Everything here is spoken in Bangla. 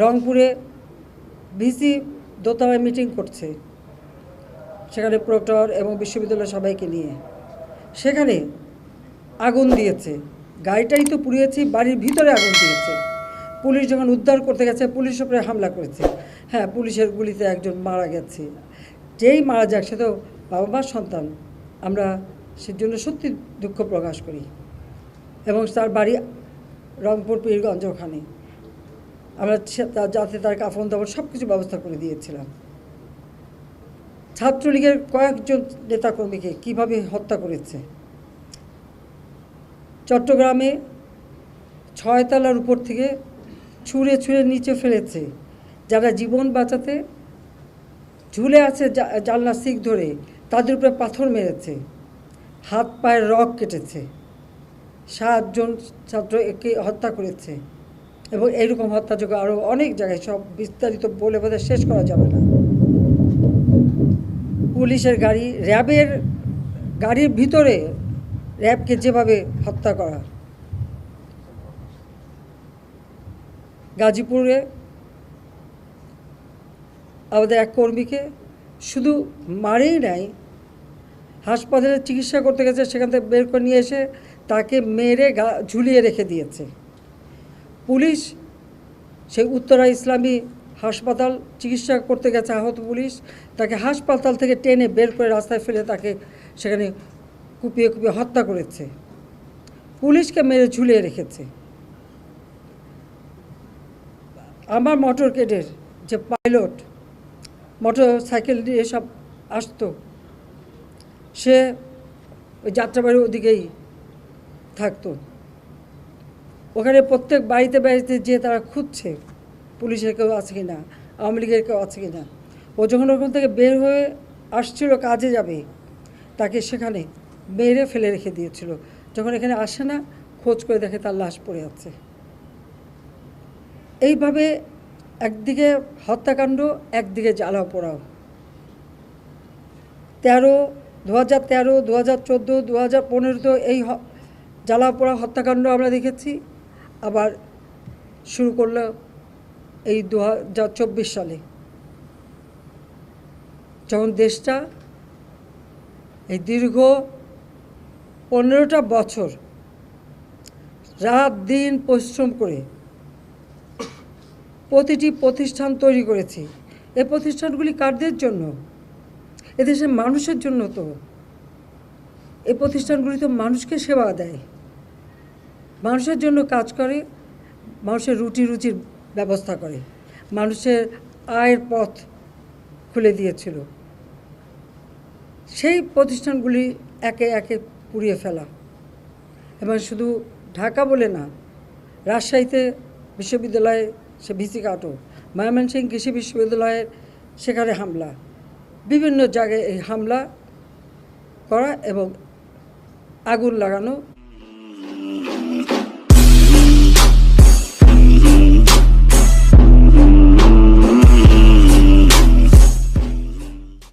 রংপুরে ভিসি দোতলায় মিটিং করছে, সেখানে প্রক্টর এবং বিশ্ববিদ্যালয়ের সবাইকে নিয়ে। সেখানে আগুন দিয়েছে, গাড়িটাই তো পুড়িয়েছে, বাড়ির ভিতরে আগুন দিয়েছে। পুলিশ যখন উদ্ধার করতে গেছে পুলিশের উপরে হামলা করেছে। হ্যাঁ, পুলিশের গুলিতে একজন মারা গেছে। যেই মারা যাক, সে তো বাবা মার সন্তান। আমরা সেজন্য সত্যি দুঃখ প্রকাশ করি। এবং তার বাড়ি রংপুর পীরগঞ্জ, ওখানে আমরা যাতে তার কাফন দাফন সব কিছু ব্যবস্থা করে দিয়েছিলাম। ছাত্রলীগের কয়েকজন নেতাকর্মীকে কিভাবে হত্যা করেছে। চট্টগ্রামে 6 তলার উপর থেকে ছুঁড়ে ছুঁড়ে নিচে ফেলেছে। যারা জীবন বাঁচাতে ঝুলে আছে জানলা শিক ধরে, তাদের উপরে পাথর মেরেছে, হাত পায়ের রগ কেটেছে, 7 জন ছাত্রকে হত্যা করেছে। এবং এইরকম হত্যাযোগ্য আরও অনেক জায়গায়, সব বিস্তারিত বলে বোধহয় শেষ করা যাবে না। পুলিশের গাড়ি, র্যাবের গাড়ির ভিতরে র্যাবকে যেভাবে হত্যা করা। গাজীপুরে আমাদের এক কর্মীকে শুধু মারেই নাই, হাসপাতালে চিকিৎসা করতে গেছে, সেখান থেকে বের করে নিয়ে এসে তাকে মেরে ঝুলিয়ে রেখে দিয়েছে পুলিশ। সেই উত্তরা ইসলামী হাসপাতাল চিকিৎসা করতে গেছে আহত পুলিশ, তাকে হাসপাতাল থেকে টেনে বের করে রাস্তায় ফেলে তাকে সেখানে কুপিয়ে কুপিয়ে হত্যা করেছে। পুলিশকে মেরে ঝুলিয়ে রেখেছে। আমার মোটর কেডের যে পাইলট, মোটর সাইকেল দিয়ে সব আসতো, সে ওই যাত্রাবাড়ির ওদিকেই থাকতো। ওখানে প্রত্যেক বাড়িতে বাড়িতে যেয়ে তারা খুঁজছে পুলিশের কেউ আছে কি না, আওয়ামী লীগের কেউ আছে কি না। ও যখন ওখান থেকে বের হয়ে আসছিল কাজে যাবে, তাকে সেখানে মেরে ফেলে রেখে দিয়েছিল। যখন এখানে আসে না, খোঁজ করে দেখে তার লাশ পড়ে আছে। এইভাবে একদিকে হত্যাকাণ্ড, একদিকে জ্বালাও পোড়াও। 2013, 2014, 2015 এই জ্বালাও পোড়া হত্যাকাণ্ড আমরা দেখেছি। আবার শুরু করলো এই 2024 সালে, যখন দেশটা এই দীর্ঘ 15টা বছর রাত দিন পরিশ্রম করে প্রতিটি প্রতিষ্ঠান তৈরি করেছি। এই প্রতিষ্ঠানগুলি কাদের জন্য? এদেশের মানুষের জন্য। তো এই প্রতিষ্ঠানগুলি তো মানুষকে সেবা দেয়, মানুষের জন্য কাজ করে, মানুষের রুজির ব্যবস্থা করে, মানুষের আয়ের পথ খুলে দিয়েছিল। সেই প্রতিষ্ঠানগুলি একে একে পুড়িয়ে ফেলা। এবং শুধু ঢাকা বলে না, রাজশাহীতে বিশ্ববিদ্যালয়ে সে ভিসি কাটো, ময়মনসিংহ কৃষি বিশ্ববিদ্যালয়ের সেখানে হামলা, বিভিন্ন জায়গায় এই হামলা করা এবং আগুন লাগানো